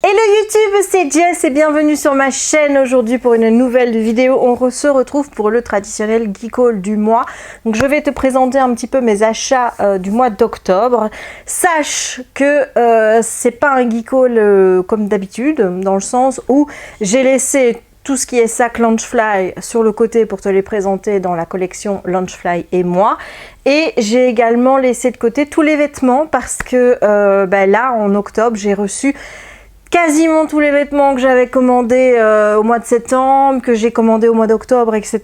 Hello YouTube, c'est Jess et bienvenue sur ma chaîne aujourd'hui pour une nouvelle vidéo. On se retrouve pour le traditionnel geek haul du mois. Donc je vais te présenter un petit peu mes achats du mois d'octobre. Sache que c'est pas un geek haul comme d'habitude, dans le sens où j'ai laissé tout ce qui est sac Loungefly sur le côté pour te les présenter dans la collection Loungefly et moi. Et j'ai également laissé de côté tous les vêtements parce que là en octobre j'ai reçu quasiment tous les vêtements que j'avais commandés au mois de septembre, que j'ai commandé au mois d'octobre, etc.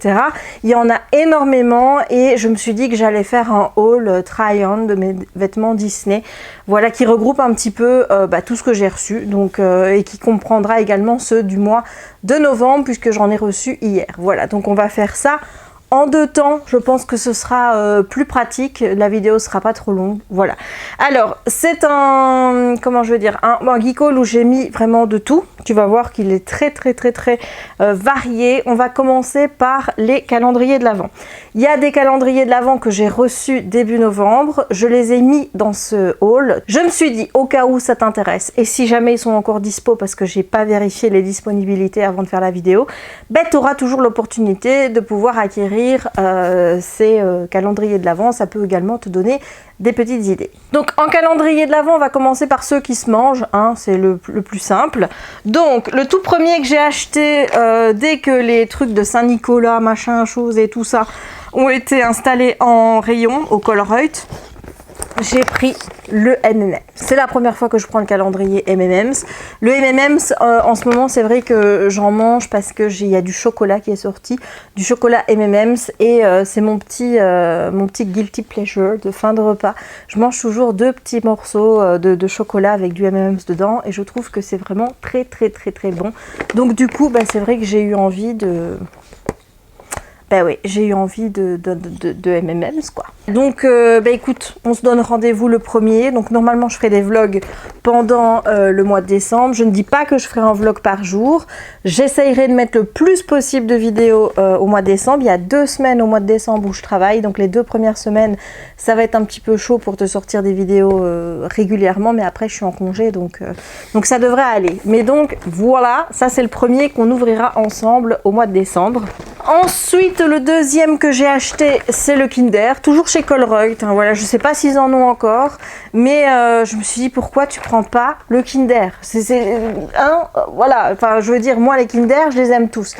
Il y en a énormément et je me suis dit que j'allais faire un haul try-on de mes vêtements Disney. Voilà, qui regroupe un petit peu tout ce que j'ai reçu donc, et qui comprendra également ceux du mois de novembre puisque j'en ai reçu hier. Voilà, donc on va faire ça en deux temps, je pense que ce sera plus pratique, la vidéo sera pas trop longue, voilà. Alors, c'est un, comment je veux dire, un geek haul où j'ai mis vraiment de tout. Tu vas voir qu'il est très varié. On va commencer par les calendriers de l'Avent. Il y a des calendriers de l'Avent que j'ai reçus début novembre, je les ai mis dans ce haul. Je me suis dit, au cas où ça t'intéresse, et si jamais ils sont encore dispo parce que j'ai pas vérifié les disponibilités avant de faire la vidéo, tu auras toujours l'opportunité de pouvoir acquérir ces calendriers de l'Avent. Ça peut également te donner des petites idées. Donc en calendrier de l'Avent, on va commencer par ceux qui se mangent, hein, c'est le plus simple. Donc le tout premier que j'ai acheté dès que les trucs de Saint-Nicolas, machin, chose et tout ça ont été installés en rayon au Colruyt, j'ai pris le M&M's. C'est la première fois que je prends le calendrier M&M's. Le M&M's, en ce moment, c'est vrai que j'en mange parce que il y a du chocolat qui est sorti, du chocolat M&M's et c'est mon petit guilty pleasure de fin de repas. Je mange toujours deux petits morceaux de chocolat avec du M&M's dedans et je trouve que c'est vraiment très bon. Donc du coup, c'est vrai que j'ai eu envie de... oui, j'ai eu envie de M&M's quoi. Donc écoute, on se donne rendez-vous le 1er. Donc normalement je ferai des vlogs pendant le mois de décembre. Je ne dis pas que je ferai un vlog par jour. J'essayerai de mettre le plus possible de vidéos au mois de décembre. Il y a 2 semaines au mois de décembre où je travaille. Donc les 2 premières semaines, ça va être un petit peu chaud pour te sortir des vidéos régulièrement. Mais après je suis en congé donc ça devrait aller. Mais donc voilà, ça c'est le premier qu'on ouvrira ensemble au mois de décembre. Ensuite, le deuxième que j'ai acheté, c'est le Kinder, toujours chez Colruyt. Hein, voilà, je sais pas s'ils en ont encore, mais je me suis dit pourquoi tu prends pas le Kinder. Voilà, enfin je veux dire, moi les Kinder, je les aime tous.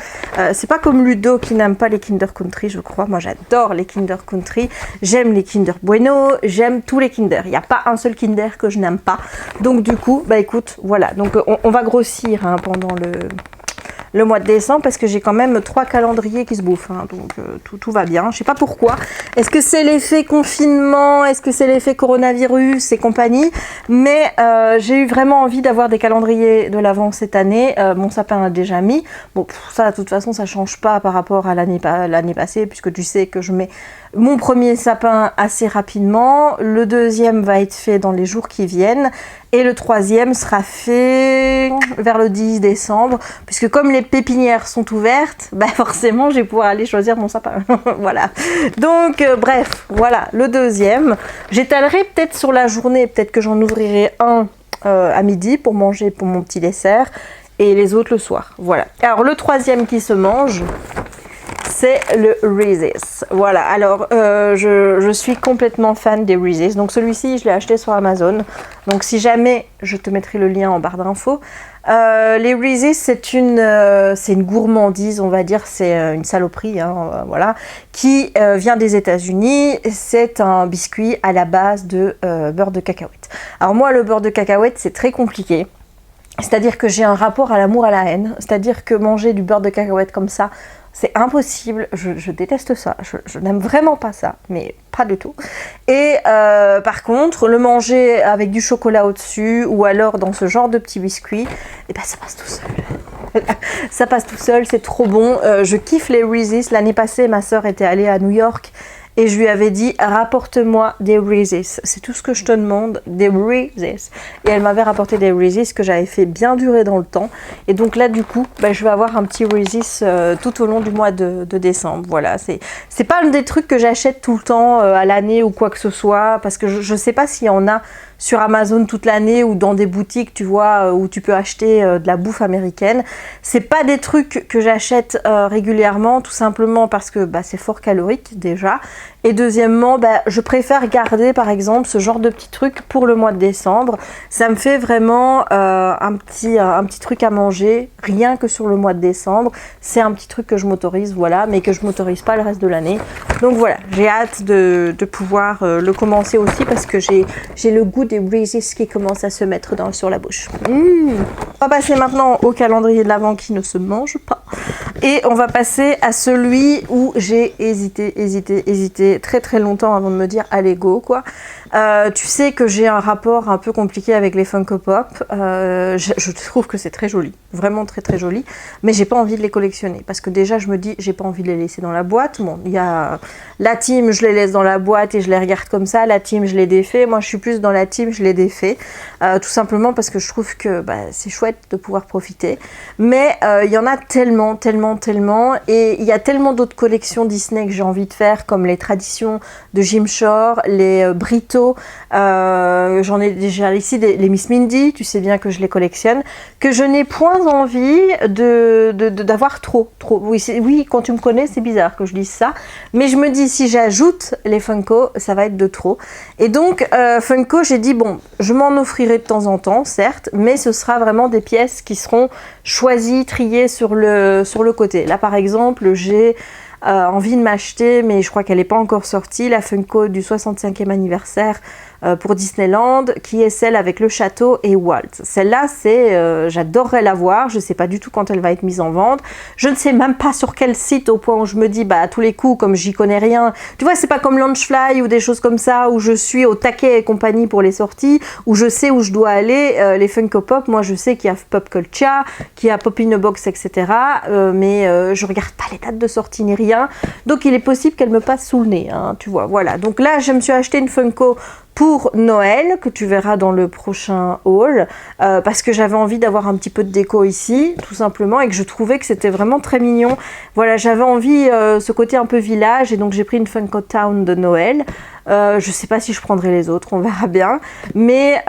C'est pas comme Ludo qui n'aime pas les Kinder Country, je crois. Moi j'adore les Kinder Country, j'aime les Kinder Bueno, j'aime tous les Kinder. Il n'y a pas un seul Kinder que je n'aime pas. Donc du coup, écoute, voilà. Donc on va grossir hein, pendant le mois de décembre parce que j'ai quand même 3 calendriers qui se bouffent hein, donc tout va bien. Je sais pas pourquoi, est-ce que c'est l'effet confinement, est-ce que c'est l'effet coronavirus et compagnie, mais j'ai eu vraiment envie d'avoir des calendriers de l'Avent cette année. Mon sapin a déjà mis, bon ça de toute façon ça change pas par rapport à l'année passée puisque tu sais que je mets mon premier sapin assez rapidement, le deuxième va être fait dans les jours qui viennent et le troisième sera fait vers le 10 décembre puisque comme les pépinières sont ouvertes, forcément je vais pouvoir aller choisir mon sapin. Voilà, donc bref, voilà le deuxième. J'étalerai peut-être sur la journée, peut-être que j'en ouvrirai un à midi pour manger pour mon petit dessert et les autres le soir. Voilà, alors le troisième qui se mange, c'est le Reese's. Voilà, alors je suis complètement fan des Reese's. Donc celui-ci, je l'ai acheté sur Amazon. Donc si jamais, je te mettrai le lien en barre d'infos. Les Reese's, c'est une gourmandise, on va dire, c'est une saloperie, hein, voilà, qui vient des États-Unis. C'est un biscuit à la base de beurre de cacahuète. Alors moi, le beurre de cacahuète, c'est très compliqué. C'est-à-dire que j'ai un rapport à l'amour à la haine. C'est-à-dire que manger du beurre de cacahuète comme ça, c'est impossible, je déteste ça, je n'aime vraiment pas ça, mais pas du tout. Et par contre, le manger avec du chocolat au-dessus ou alors dans ce genre de petits biscuits, ça passe tout seul. Ça passe tout seul, c'est trop bon. Je kiffe les Reese's. L'année passée, ma soeur était allée à New York et je lui avais dit rapporte-moi des Reese's, c'est tout ce que je te demande, des Reese's. Et elle m'avait rapporté des Reese's que j'avais fait bien durer dans le temps. Et donc là du coup je vais avoir un petit Reese's tout au long du mois de décembre. Voilà, c'est pas un des trucs que j'achète tout le temps à l'année ou quoi que ce soit, parce que je sais pas s'il y en a sur Amazon toute l'année ou dans des boutiques, tu vois, où tu peux acheter de la bouffe américaine. C'est pas des trucs que j'achète régulièrement, tout simplement parce que bah, c'est fort calorique déjà. Et deuxièmement, bah, je préfère garder par exemple ce genre de petits trucs pour le mois de décembre. Ça me fait vraiment un petit truc à manger, rien que sur le mois de décembre. C'est un petit truc que je m'autorise, voilà, mais que je m'autorise pas le reste de l'année. Donc voilà, j'ai hâte de pouvoir le commencer aussi parce que j'ai le goût des Reese's qui commence à se mettre sur la bouche. On va passer maintenant au calendrier de l'Avent qui ne se mange pas. Et on va passer à celui où j'ai hésité très très longtemps avant de me dire allez go quoi. Tu sais que j'ai un rapport un peu compliqué avec les Funko Pop. Je trouve que c'est très joli, vraiment très très joli, mais j'ai pas envie de les collectionner parce que déjà je me dis j'ai pas envie de les laisser dans la boîte. Bon, il y a la team, je les laisse dans la boîte et je les regarde comme ça. La team, je les défais. Moi, je suis plus dans la team, je les défais, tout simplement parce que je trouve que bah, c'est chouette de pouvoir profiter. Mais il y en a tellement, et il y a tellement d'autres collections Disney que j'ai envie de faire, comme les traditions de Jim Shore, les Brito. J'en ai déjà ici les Miss Mindy, tu sais bien que je les collectionne, que je n'ai point envie d'avoir trop. Oui, quand tu me connais, c'est bizarre que je dise ça, mais je me dis si j'ajoute les Funko, ça va être de trop. Et donc Funko, j'ai dit bon, je m'en offrirai de temps en temps, certes, mais ce sera vraiment des pièces qui seront choisies, triées sur le côté. Là, par exemple, j'ai envie de m'acheter, mais je crois qu'elle n'est pas encore sortie, la Funko du 65e anniversaire pour Disneyland, qui est celle avec le château et Walt. Celle-là, j'adorerais la voir. Je ne sais pas du tout quand elle va être mise en vente. Je ne sais même pas sur quel site, au point où je me dis, bah, à tous les coups, comme j'y connais rien. Tu vois, c'est pas comme Launchfly ou des choses comme ça, où je suis au taquet et compagnie pour les sorties, où je sais où je dois aller. Les Funko Pop, moi, je sais qu'il y a Pop Culture, qu'il y a Pop in a Box, etc. Mais je regarde pas les dates de sortie ni rien. Donc, il est possible qu'elle me passe sous le nez, hein, tu vois. Voilà. Donc là, je me suis acheté une Funko pour Noël, que tu verras dans le prochain haul, parce que j'avais envie d'avoir un petit peu de déco ici, tout simplement, et que je trouvais que c'était vraiment très mignon. Voilà, j'avais envie ce côté un peu village, et donc j'ai pris une Funko Town de Noël. Je sais pas si je prendrai les autres, on verra bien. Mais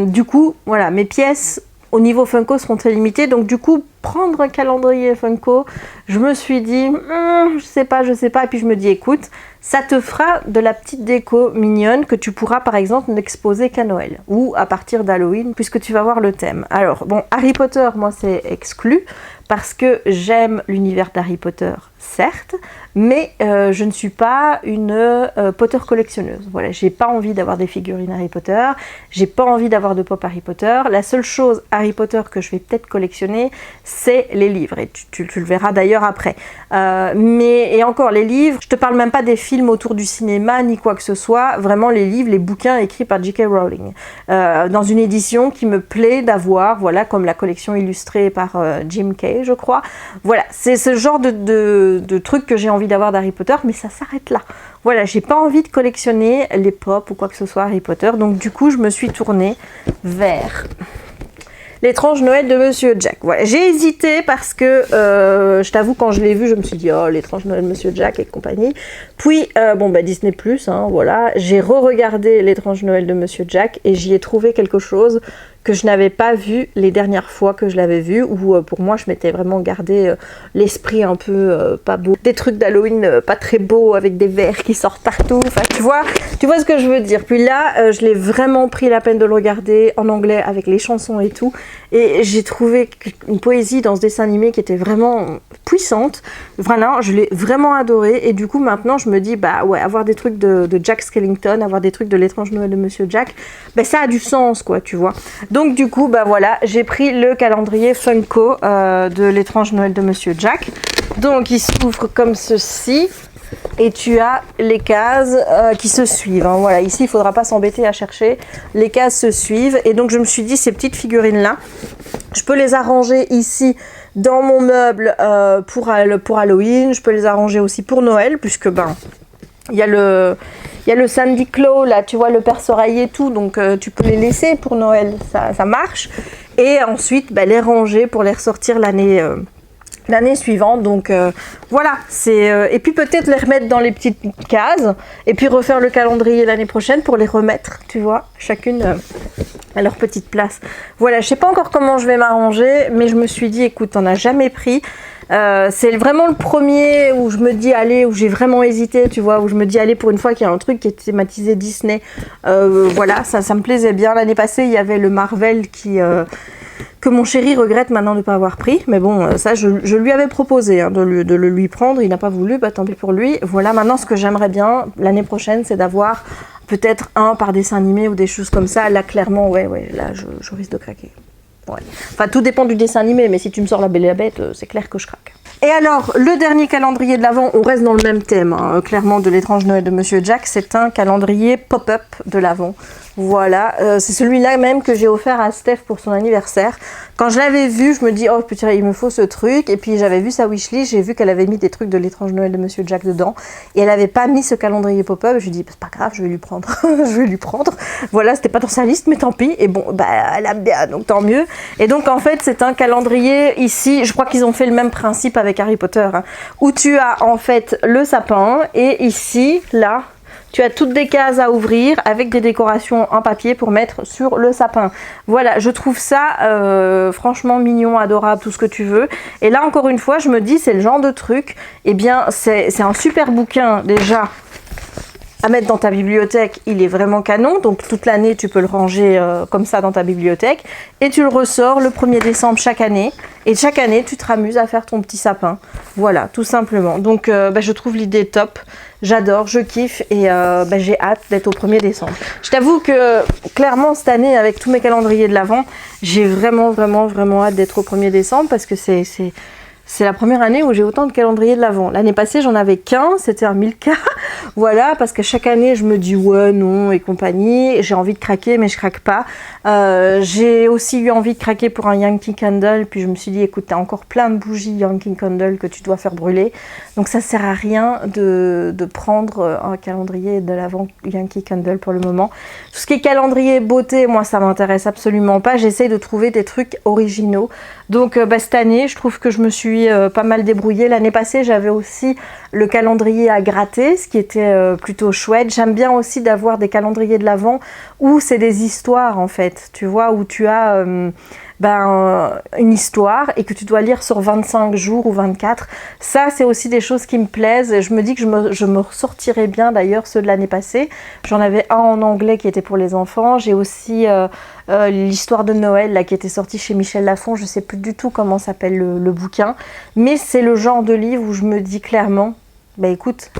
du coup, voilà, mes pièces au niveau Funko seront très limitées, donc du coup, prendre un calendrier Funko, je me suis dit, je sais pas, et puis je me dis, écoute, ça te fera de la petite déco mignonne que tu pourras par exemple n'exposer qu'à Noël ou à partir d'Halloween, puisque tu vas voir le thème. Alors bon, Harry Potter, moi c'est exclu parce que j'aime l'univers d'Harry Potter, certes, mais je ne suis pas une Potter collectionneuse. Voilà, j'ai pas envie d'avoir des figurines Harry Potter, j'ai pas envie d'avoir de pop Harry Potter. La seule chose Harry Potter que je vais peut-être collectionner, c'est les livres, et tu le verras d'ailleurs après. Et encore, les livres, je te parle même pas des films autour du cinéma, ni quoi que ce soit, vraiment les livres, les bouquins écrits par J.K. Rowling, dans une édition qui me plaît d'avoir, voilà, comme la collection illustrée par Jim Kay, je crois. Voilà, c'est ce genre de truc que j'ai envie d'avoir d'Harry Potter, mais ça s'arrête là. Voilà, j'ai pas envie de collectionner les pop ou quoi que ce soit Harry Potter, donc du coup, je me suis tournée vers l'étrange Noël de Monsieur Jack. Voilà, j'ai hésité parce que je t'avoue, quand je l'ai vu, je me suis dit oh, l'étrange Noël de Monsieur Jack et compagnie. Puis Disney+, hein, voilà, j'ai re-regardé l'étrange Noël de Monsieur Jack et j'y ai trouvé quelque chose que je n'avais pas vu les dernières fois que je l'avais vu, où pour moi je m'étais vraiment gardé l'esprit un peu pas beau, des trucs d'Halloween pas très beaux avec des vers qui sortent partout, enfin tu vois ce que je veux dire. Puis là je l'ai vraiment pris la peine de le regarder en anglais avec les chansons et tout, et j'ai trouvé une poésie dans ce dessin animé qui était vraiment puissante. Voilà, je l'ai vraiment adoré, et du coup maintenant je me dis bah ouais, avoir des trucs de Jack Skellington, avoir des trucs de l'étrange Noël de Monsieur Jack, bah ça a du sens quoi, tu vois. Donc du coup, bah voilà, j'ai pris le calendrier Funko de l'étrange Noël de Monsieur Jack. Donc il s'ouvre comme ceci, et tu as les cases qui se suivent, hein. Voilà, ici il ne faudra pas s'embêter à chercher, les cases se suivent, et donc je me suis dit ces petites figurines là, je peux les arranger ici dans mon meuble pour Halloween, je peux les arranger aussi pour Noël, puisque il y a le Sandy Claus, là, tu vois, le perce-oreille et tout, donc tu peux les laisser pour Noël, ça marche. Et ensuite, les ranger pour les ressortir l'année suivante. Donc voilà, c'est et puis peut-être les remettre dans les petites cases et puis refaire le calendrier l'année prochaine pour les remettre, tu vois, chacune à leur petite place. Voilà, je sais pas encore comment je vais m'arranger, mais je me suis dit, écoute, t'en as jamais pris. C'est vraiment le premier où je me dis allez, où j'ai vraiment hésité, tu vois, où je me dis allez, pour une fois qu'il y a un truc qui est thématisé Disney. Voilà, ça me plaisait bien. L'année passée, il y avait le Marvel que mon chéri regrette maintenant de ne pas avoir pris. Mais bon, ça, je lui avais proposé de le lui prendre. Il n'a pas voulu, bah tant pis pour lui. Voilà, maintenant, ce que j'aimerais bien l'année prochaine, c'est d'avoir peut-être un par dessin animé ou des choses comme ça. Là, clairement, ouais, là, je risque de craquer. Ouais. Enfin, tout dépend du dessin animé, mais si tu me sors La Belle et la Bête, c'est clair que je craque. Et alors, le dernier calendrier de l'Avent, on reste dans le même thème, hein, clairement, de l'étrange Noël de Monsieur Jack, c'est un calendrier pop-up de l'Avent. Voilà, c'est celui-là même que j'ai offert à Steph pour son anniversaire. Quand je l'avais vu, je me dis, oh putain, il me faut ce truc. Et puis j'avais vu sa wishlist, j'ai vu qu'elle avait mis des trucs de l'étrange Noël de Monsieur Jack dedans. Et elle n'avait pas mis ce calendrier pop-up. Je lui dis, c'est pas grave, je vais lui prendre. Je vais lui prendre. Voilà, c'était pas dans sa liste, mais tant pis. Et bon, bah, elle aime bien, donc tant mieux. Et donc en fait, c'est un calendrier ici. Je crois qu'ils ont fait le même principe avec Harry Potter, hein, où tu as en fait le sapin. Et ici, là, tu as toutes des cases à ouvrir avec des décorations en papier pour mettre sur le sapin. Voilà, je trouve ça franchement mignon, adorable, tout ce que tu veux. Et là, encore une fois, je me dis, c'est le genre de truc, eh bien, c'est un super bouquin déjà à mettre dans ta bibliothèque, il est vraiment canon, donc toute l'année tu peux le ranger comme ça dans ta bibliothèque et tu le ressors le 1er décembre chaque année et chaque année tu te ramuses à faire ton petit sapin, voilà, tout simplement. Donc je trouve l'idée top, j'adore, je kiffe et j'ai hâte d'être au 1er décembre. Je t'avoue que clairement cette année avec tous mes calendriers de l'Avent, j'ai vraiment hâte d'être au 1er décembre parce que c'est la première année où j'ai autant de calendriers de l'Avent. L'année passée, j'en avais qu'un, c'était un Milka. Voilà, parce que chaque année, je me dis ouais, non et compagnie. J'ai envie de craquer, mais je craque pas. J'ai aussi eu envie de craquer pour un Yankee Candle. Puis je me suis dit, écoute, t'as encore plein de bougies Yankee Candle que tu dois faire brûler. Donc ça sert à rien de prendre un calendrier de l'Avent Yankee Candle pour le moment. Tout ce qui est calendrier beauté, moi, ça m'intéresse absolument pas. J'essaye de trouver des trucs originaux. Donc cette année, je trouve que je me suis pas mal débrouillée. L'année passée, j'avais aussi le calendrier à gratter, ce qui était plutôt chouette. J'aime bien aussi d'avoir des calendriers de l'Avent où c'est des histoires en fait, tu vois, où tu as une histoire et que tu dois lire sur 25 jours ou 24. Ça, c'est aussi des choses qui me plaisent. Et je me dis que je me ressortirais bien d'ailleurs ceux de l'année passée. J'en avais un en anglais qui était pour les enfants. J'ai aussi l'histoire de Noël là, qui était sortie chez Michel Lafon. Je ne sais plus du tout comment s'appelle le bouquin. Mais c'est le genre de livre où je me dis clairement, bah écoute,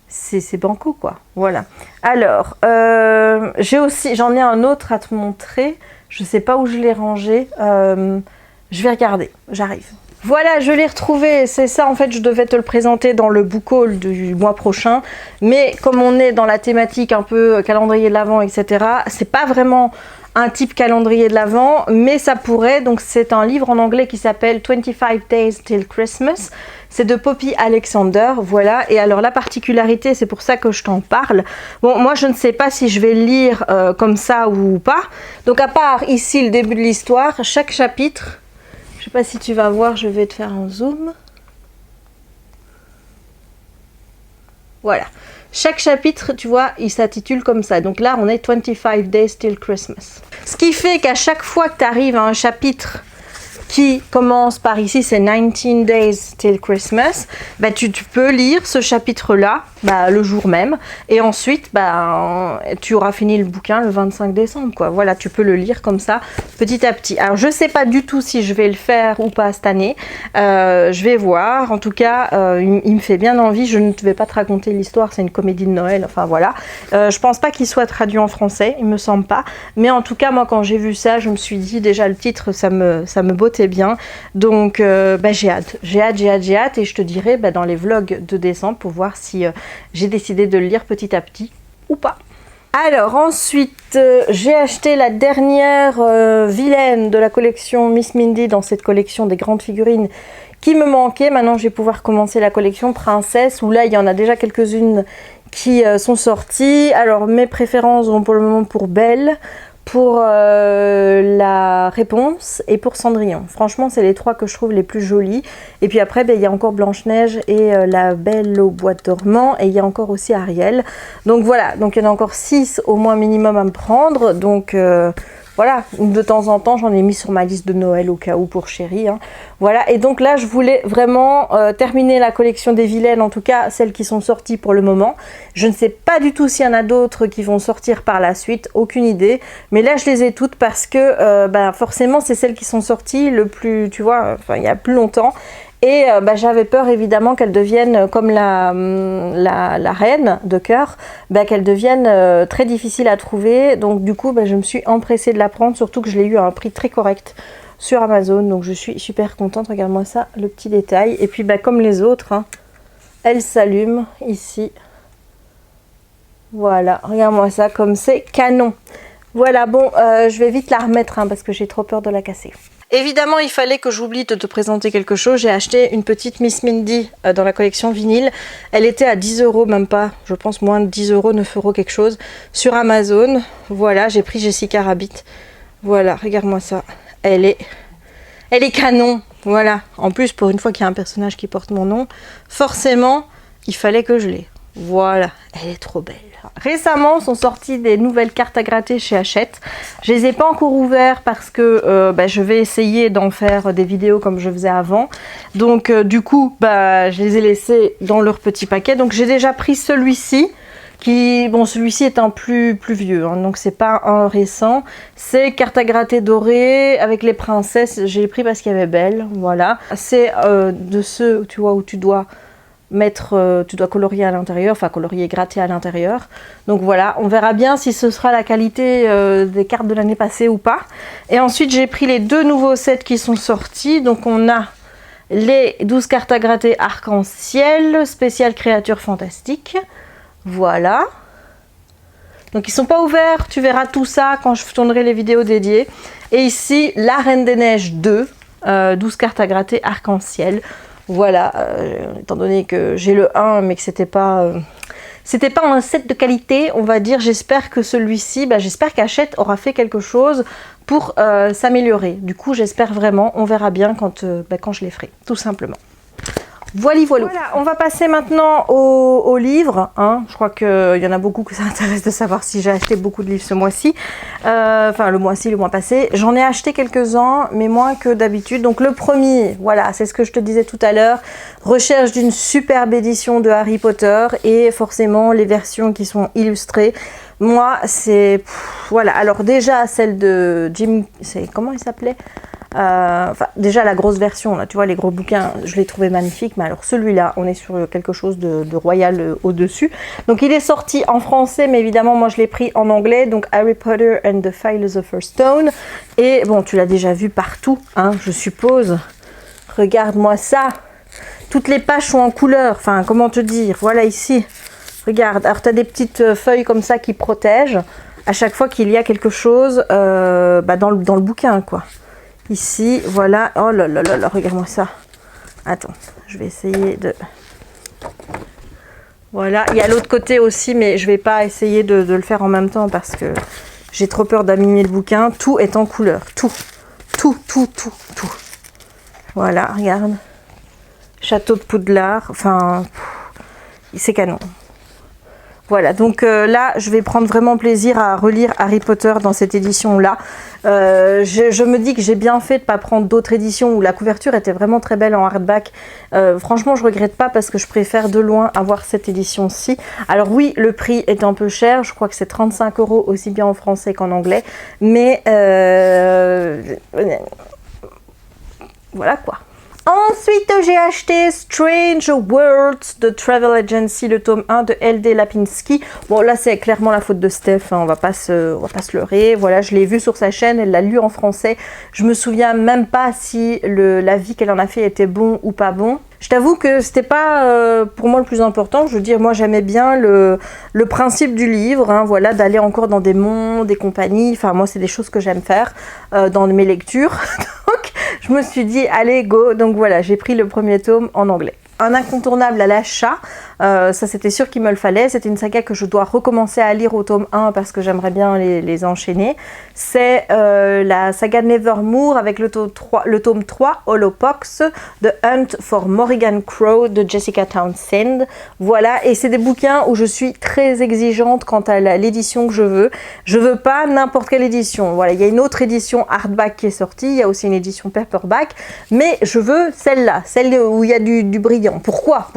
c'est banco quoi. Voilà. Alors, j'en ai un autre à te montrer. Je sais pas où je l'ai rangé. Je vais regarder. J'arrive. Voilà, je l'ai retrouvé. C'est ça, en fait, je devais te le présenter dans le book haul du mois prochain. Mais comme on est dans la thématique un peu calendrier de l'Avent, etc., c'est pas vraiment un type calendrier de l'Avent, mais ça pourrait. Donc, c'est un livre en anglais qui s'appelle 25 Days Till Christmas. C'est de Poppy Alexander, voilà. Et alors la particularité, c'est pour ça que je t'en parle. Bon, moi je ne sais pas si je vais le lire comme ça ou pas. Donc à part ici le début de l'histoire, chaque chapitre, je sais pas si tu vas voir, je vais te faire un zoom. Voilà. Chaque chapitre, tu vois, il s'intitule comme ça. Donc là, on est 25 Days Till Christmas. Ce qui fait qu'à chaque fois que tu arrives à un chapitre qui commence par ici, c'est 19 Days Till Christmas, bah, tu peux lire ce chapitre-là le jour même, et ensuite tu auras fini le bouquin le 25 décembre, quoi. Voilà, tu peux le lire comme ça, petit à petit. Alors, je sais pas du tout si je vais le faire ou pas cette année, je vais voir. En tout cas, il me fait bien envie. Je ne vais pas te raconter l'histoire, c'est une comédie de Noël, enfin voilà. Je pense pas qu'il soit traduit en français, il me semble pas, mais en tout cas, moi, quand j'ai vu ça, je me suis dit, déjà, le titre, ça me bottait bien, donc j'ai hâte, et je te dirai dans les vlogs de décembre pour voir si j'ai décidé de le lire petit à petit ou pas. Alors ensuite, j'ai acheté la dernière vilaine de la collection Miss Mindy dans cette collection des grandes figurines qui me manquait. Maintenant, je vais pouvoir commencer la collection Princesse, où là, il y en a déjà quelques-unes qui sont sorties. Alors, mes préférences vont pour le moment pour Belle, pour la réponse et pour Cendrillon. Franchement, c'est les trois que je trouve les plus jolis. Et puis après, il y a encore Blanche-Neige et la Belle au bois dormant. Et il y a encore aussi Ariel. Donc voilà, donc il y en a encore 6 au moins minimum à me prendre. Donc voilà, de temps en temps, j'en ai mis sur ma liste de Noël au cas où pour Chérie. Hein. Voilà, et donc là, je voulais vraiment terminer la collection des vilaines, en tout cas celles qui sont sorties pour le moment. Je ne sais pas du tout s'il y en a d'autres qui vont sortir par la suite, aucune idée. Mais là, je les ai toutes parce que forcément, c'est celles qui sont sorties le plus, tu vois, il y a plus longtemps. Et j'avais peur évidemment qu'elle devienne comme la reine de cœur, qu'elle devienne très difficile à trouver. Donc du coup je me suis empressée de la prendre, surtout que je l'ai eu à un prix très correct sur Amazon. Donc je suis super contente, regarde-moi ça, le petit détail. Et puis comme les autres, hein, elle s'allume ici. Voilà, regarde-moi ça, comme c'est canon. Voilà, bon, je vais vite la remettre hein, parce que j'ai trop peur de la casser. Évidemment, il fallait que j'oublie de te présenter quelque chose. J'ai acheté une petite Miss Mindy dans la collection vinyle. Elle était à 10 €, même pas, je pense moins de 10 €, 9 € quelque chose, sur Amazon. Voilà, j'ai pris Jessica Rabbit. Voilà, regarde-moi ça. Elle est canon. Voilà, en plus, pour une fois qu'il y a un personnage qui porte mon nom, forcément, il fallait que je l'ai. Voilà, elle est trop belle. Récemment sont sorties des nouvelles cartes à gratter chez Hachette. Je les ai pas encore ouvertes parce que je vais essayer d'en faire des vidéos comme je faisais avant. Donc du coup, je les ai laissées dans leur petit paquet. Donc j'ai déjà pris celui-ci. Celui-ci est un plus vieux, hein, donc c'est pas un récent. C'est carte à gratter dorée avec les princesses. J'ai pris parce qu'il y avait Belle, voilà. C'est de ceux, tu vois, où tu dois tu dois colorier à l'intérieur, enfin colorier, gratter à l'intérieur. Donc voilà, on verra bien si ce sera la qualité des cartes de l'année passée ou pas. Et ensuite j'ai pris les 2 nouveaux sets qui sont sortis. Donc on a les 12 cartes à gratter arc-en-ciel, spécial créature fantastique. Voilà. Donc ils sont pas ouverts, tu verras tout ça quand je tournerai les vidéos dédiées. Et ici, la Reine des Neiges 2, 12 cartes à gratter arc-en-ciel. Voilà, étant donné que j'ai le 1 mais que c'était pas un set de qualité, on va dire. J'espère que celui-ci, j'espère qu'Hachette aura fait quelque chose pour s'améliorer. Du coup, j'espère vraiment, on verra bien quand je les ferai, tout simplement. Voilà, on va passer maintenant au livre. Hein. Je crois qu'il y en a beaucoup que ça intéresse de savoir si j'ai acheté beaucoup de livres ce mois-ci. Enfin, le mois-ci, le mois passé. J'en ai acheté quelques-uns, mais moins que d'habitude. Donc le premier, voilà, c'est ce que je te disais tout à l'heure. Recherche d'une superbe édition de Harry Potter et forcément les versions qui sont illustrées. Moi, c'est... Voilà, alors déjà celle de Jim... Comment il s'appelait ? Déjà la grosse version là, tu vois, les gros bouquins, je l'ai trouvé magnifique, mais alors celui-là, on est sur quelque chose de royal au-dessus. Donc il est sorti en français, mais évidemment moi je l'ai pris en anglais, donc Harry Potter and the Philosopher's Stone. Et bon, tu l'as déjà vu partout, hein, je suppose. Regarde-moi ça, toutes les pages sont en couleur, enfin comment te dire, voilà ici, regarde, alors tu as des petites feuilles comme ça qui protègent à chaque fois qu'il y a quelque chose dans le bouquin, quoi. Ici, voilà. Oh là là là là, regarde-moi ça. Attends, je vais essayer de... Voilà, il y a l'autre côté aussi, mais je vais pas essayer de le faire en même temps parce que j'ai trop peur d'abîmer le bouquin. Tout est en couleur, tout. Tout. Voilà, regarde. Château de Poudlard, enfin, c'est canon. Voilà, donc là, je vais prendre vraiment plaisir à relire Harry Potter dans cette édition-là. Je me dis que j'ai bien fait de ne pas prendre d'autres éditions où la couverture était vraiment très belle en hardback. Franchement, je regrette pas parce que je préfère de loin avoir cette édition-ci. Alors oui, le prix est un peu cher. Je crois que c'est 35 € aussi bien en français qu'en anglais. Mais voilà quoi. Ensuite, j'ai acheté Strange Worlds de Travel Agency, le tome 1 de L.D. Lapinski. Bon, là, c'est clairement la faute de Steph, hein, on va pas se leurrer. Voilà, je l'ai vu sur sa chaîne, elle l'a lu en français. Je me souviens même pas si l'avis qu'elle en a fait était bon ou pas bon. Je t'avoue que c'était pas pour moi le plus important. Je veux dire, moi j'aimais bien le principe du livre, hein, voilà, d'aller encore dans des mondes, des compagnies. Enfin, moi c'est des choses que j'aime faire dans mes lectures. Donc je me suis dit, allez, go. Donc voilà, j'ai pris le premier tome en anglais. Un incontournable à l'achat, Ça, c'était sûr qu'il me le fallait. C'était une saga que je dois recommencer à lire au tome 1 parce que j'aimerais bien les enchaîner. C'est la saga Nevermore avec le tome 3, Holopox, The Hunt for Morrigan Crow de Jessica Townsend. Voilà, et c'est des bouquins où je suis très exigeante quant à l'édition que je veux. Je veux pas n'importe quelle édition. Voilà, il y a une autre édition hardback qui est sortie, il y a aussi une édition paperback, mais je veux celle-là, celle où il y a du brillant. Pourquoi?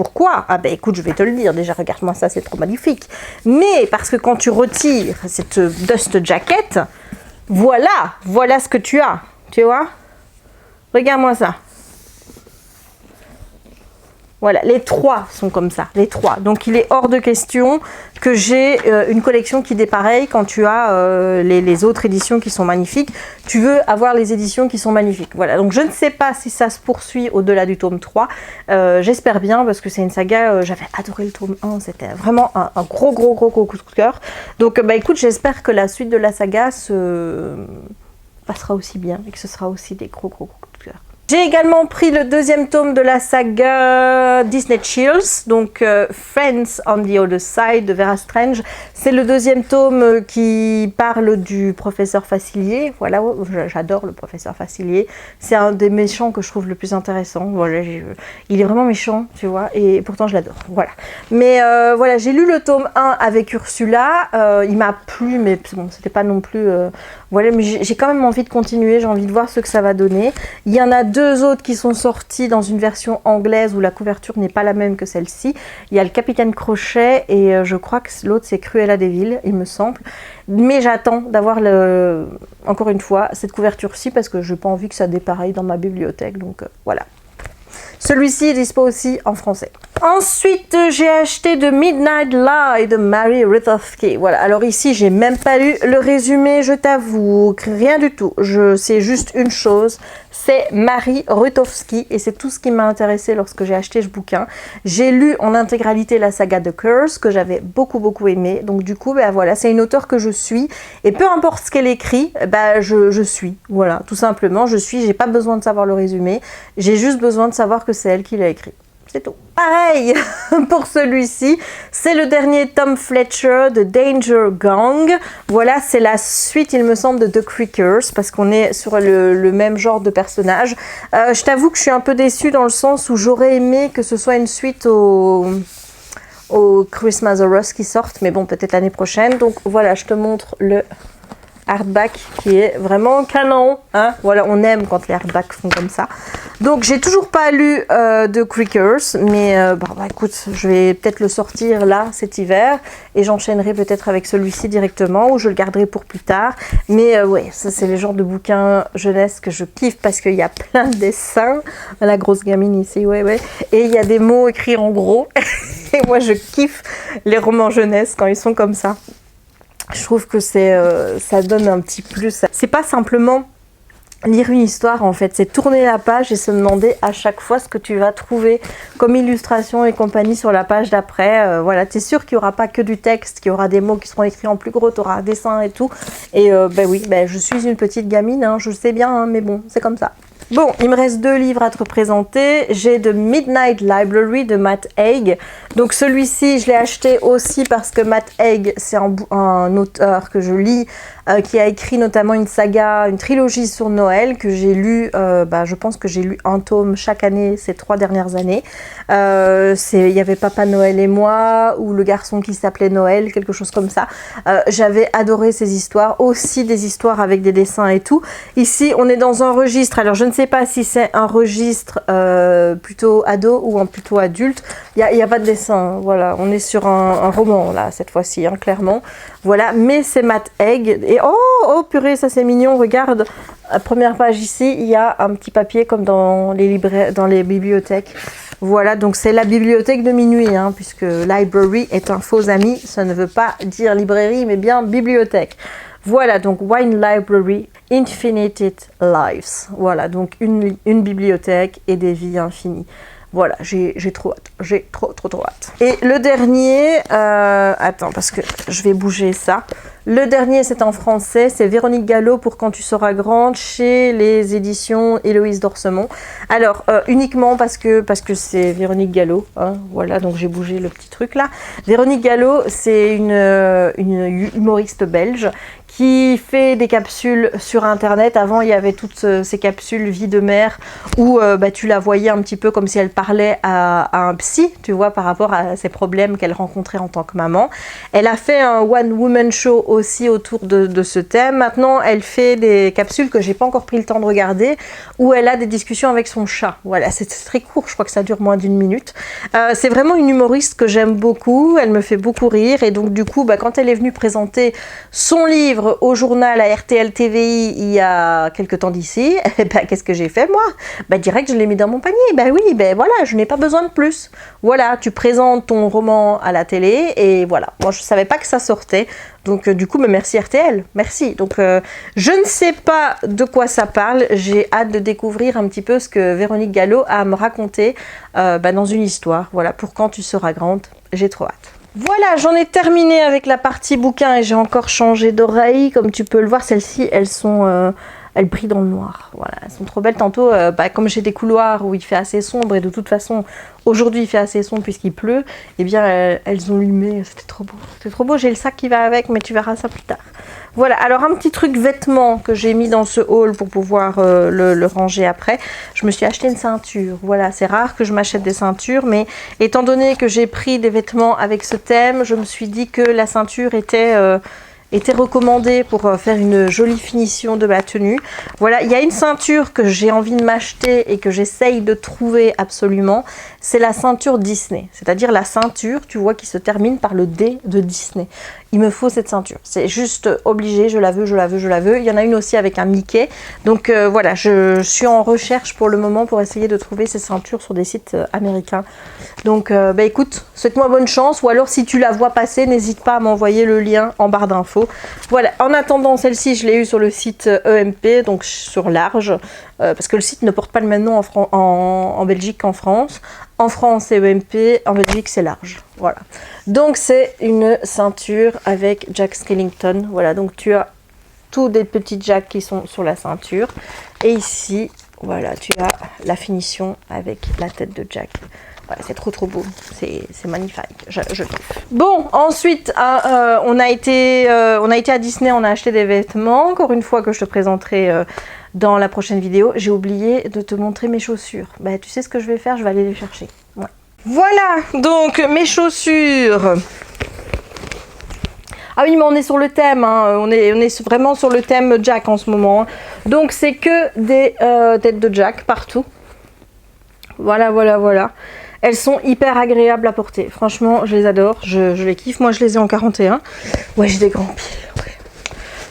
Ah ben écoute, je vais te le dire, déjà regarde-moi ça, c'est trop magnifique. Mais parce que quand tu retires cette dust jacket, voilà ce que tu as, tu vois? Regarde-moi ça. Voilà, les 3 sont comme ça, les 3. Donc il est hors de question que j'ai une collection qui est pareille quand tu as les autres éditions qui sont magnifiques. Tu veux avoir les éditions qui sont magnifiques. Voilà, donc je ne sais pas si ça se poursuit au-delà du tome 3. J'espère bien parce que c'est une saga, j'avais adoré le tome 1, c'était vraiment un gros coup de cœur. Donc bah écoute, j'espère que la suite de la saga se passera aussi bien et que ce sera aussi des gros coups de cœur. J'ai également pris le deuxième tome de la saga Disney Chills, donc Friends on the Other Side de Vera Strange. C'est le deuxième tome qui parle du professeur Facilier. Voilà, j'adore le professeur Facilier. C'est un des méchants que je trouve le plus intéressant. Voilà, il est vraiment méchant, tu vois, et pourtant je l'adore. Voilà. Mais voilà, j'ai lu le tome 1 avec Ursula. Il m'a plu, mais bon, c'était pas non plus... voilà, mais j'ai quand même envie de continuer. J'ai envie de voir ce que ça va donner. Il y en a 2 autres qui sont sortis dans une version anglaise où la couverture n'est pas la même que celle-ci. Il y a le Capitaine Crochet et je crois que l'autre c'est Cruella de Vil, il me semble. Mais j'attends d'avoir encore une fois cette couverture-ci parce que je n'ai pas envie que ça dépareille dans ma bibliothèque. Donc voilà. Celui-ci est dispo aussi en français. Ensuite, j'ai acheté The Midnight Lie de Mary Rutofsky. Voilà, alors ici, j'ai même pas lu le résumé, je t'avoue, rien du tout. Je sais juste une chose, c'est Mary Rutofsky et c'est tout ce qui m'a intéressé lorsque j'ai acheté ce bouquin. J'ai lu en intégralité la saga The Curse que j'avais beaucoup aimé. Donc du coup, ben voilà, c'est une auteure que je suis et peu importe ce qu'elle écrit, ben je suis. Voilà, tout simplement, je suis. J'ai pas besoin de savoir le résumé, j'ai juste besoin de savoir que c'est elle qui l'a écrit. C'est tout. Pareil pour celui-ci, c'est le dernier Tom Fletcher de Danger Gang. Voilà, c'est la suite, il me semble, de The Creakers, parce qu'on est sur le même genre de personnage. Je t'avoue que je suis un peu déçue dans le sens où j'aurais aimé que ce soit une suite au Christmas or Us qui sortent, mais bon, peut-être l'année prochaine. Donc voilà, je te montre le hardback qui est vraiment canon, hein. Voilà, on aime quand les hardbacks font comme ça. Donc j'ai toujours pas lu The Creakers, mais bah, écoute, je vais peut-être le sortir là cet hiver et j'enchaînerai peut-être avec celui-ci directement ou je le garderai pour plus tard. Mais ouais, ça c'est le genre de bouquin jeunesse que je kiffe parce qu'il y a plein de dessins. La grosse gamine ici, ouais, et il y a des mots écrits en gros. Et moi je kiffe les romans jeunesse quand ils sont comme ça. Je trouve que ça donne un petit plus. C'est pas simplement lire une histoire en fait, c'est tourner la page et se demander à chaque fois ce que tu vas trouver comme illustration et compagnie sur la page d'après. Voilà, tu es sûr qu'il n'y aura pas que du texte, qu'il y aura des mots qui seront écrits en plus gros, tu auras un dessin et tout. Et ben oui, je suis une petite gamine, hein, je le sais bien, hein, mais bon, c'est comme ça. Bon, il me reste 2 livres à te présenter. J'ai The Midnight Library de Matt Haig. Donc celui-ci, je l'ai acheté aussi parce que Matt Haig, c'est un auteur que je lis, qui a écrit notamment une saga, une trilogie sur Noël que j'ai lu, je pense que j'ai lu un tome chaque année ces 3 dernières années. Il y avait Papa Noël et moi, ou Le garçon qui s'appelait Noël, quelque chose comme ça. J'avais adoré ces histoires, aussi des histoires avec des dessins et tout. Ici, on est dans un registre, alors je ne sais pas si c'est un registre plutôt ado ou un plutôt adulte. Il n'y a pas de dessin, voilà, on est sur un roman là, cette fois-ci, hein, clairement. Voilà, mais c'est Matt Haig. Et oh purée, ça c'est mignon, regarde. Première page ici, il y a un petit papier comme dans les bibliothèques. Voilà, donc c'est la bibliothèque de minuit, hein, puisque library est un faux ami. Ça ne veut pas dire librairie, mais bien bibliothèque. Voilà, donc Wine Library, Infinited Lives. Voilà, donc une bibliothèque et des vies infinies. Voilà, j'ai trop hâte, j'ai trop hâte. Et le dernier, attends, parce que je vais bouger ça. Le dernier, c'est en français, c'est Véronique Gallo pour Quand tu seras grande, chez les éditions Héloïse Dorsemont. Alors, uniquement parce que c'est Véronique Gallo, hein, voilà, donc j'ai bougé le petit truc là. Véronique Gallo, c'est une humoriste belge qui fait des capsules sur internet. Avant, il y avait toutes ces capsules vie de mère où tu la voyais un petit peu comme si elle parlait à un psy, tu vois, par rapport à ses problèmes qu'elle rencontrait en tant que maman. Elle a fait un one woman show aussi autour de ce thème. Maintenant, elle fait des capsules que j'ai pas encore pris le temps de regarder où elle a des discussions avec son chat. Voilà, c'est très court, je crois que ça dure moins d'1 minute. C'est vraiment une humoriste que j'aime beaucoup, elle me fait beaucoup rire et donc du coup, quand elle est venue présenter son livre au journal à RTL TVI il y a quelques temps d'ici, qu'est-ce que j'ai fait moi? Direct je l'ai mis dans mon panier, oui, voilà, je n'ai pas besoin de plus. Voilà, tu présentes ton roman à la télé et voilà, moi je savais pas que ça sortait, donc du coup merci RTL, merci. Donc je ne sais pas de quoi ça parle, j'ai hâte de découvrir un petit peu ce que Véronique Gallo a à me raconter dans une histoire, voilà, pour Quand tu seras grande, j'ai trop hâte. Voilà, j'en ai terminé avec la partie bouquin et j'ai encore changé d'oreille. Comme tu peux le voir, celles-ci, elles brillent dans le noir. Voilà, elles sont trop belles. Tantôt, comme j'ai des couloirs où il fait assez sombre et de toute façon, aujourd'hui il fait assez sombre puisqu'il pleut, eh bien elles ont allumé. C'était trop beau. C'était trop beau. J'ai le sac qui va avec, mais tu verras ça plus tard. Voilà, alors un petit truc vêtements que j'ai mis dans ce haul pour pouvoir le ranger après. Je me suis acheté une ceinture. Voilà, c'est rare que je m'achète des ceintures, mais étant donné que j'ai pris des vêtements avec ce thème, je me suis dit que la ceinture était recommandée pour faire une jolie finition de ma tenue. Voilà, il y a une ceinture que j'ai envie de m'acheter et que j'essaye de trouver absolument. C'est la ceinture Disney, c'est-à-dire la ceinture, tu vois, qui se termine par le D de Disney. Il me faut cette ceinture, c'est juste obligé, je la veux, je la veux, je la veux. Il y en a une aussi avec un Mickey. Donc voilà, je suis en recherche pour le moment pour essayer de trouver ces ceintures sur des sites américains. Donc écoute, souhaite-moi bonne chance, ou alors si tu la vois passer, n'hésite pas à m'envoyer le lien en barre d'infos. Voilà, en attendant, celle-ci, je l'ai eue sur le site EMP, donc sur Large, parce que le site ne porte pas le même nom en Belgique qu'en France. En France, c'est EMP, en Belgique, c'est Large. Voilà. Donc, c'est une ceinture avec Jack Skellington. Voilà, donc tu as tous des petits Jacks qui sont sur la ceinture. Et ici, voilà, tu as la finition avec la tête de Jack. Voilà, c'est trop beau, c'est magnifique, je kiffe. Bon, ensuite, on a été à Disney, on a acheté des vêtements, encore une fois que je te présenterai dans la prochaine vidéo. J'ai oublié de te montrer mes chaussures. Tu sais ce que je vais faire, je vais aller les chercher. Ouais. Voilà, donc mes chaussures. Ah oui, mais on est sur le thème, hein. On est vraiment sur le thème Jack en ce moment. Hein. Donc c'est que des têtes de Jack partout. Voilà, voilà, voilà. Elles sont hyper agréables à porter. Franchement, je les adore. Je les kiffe. Moi, je les ai en 41. Ouais, j'ai des grands pieds. Ouais.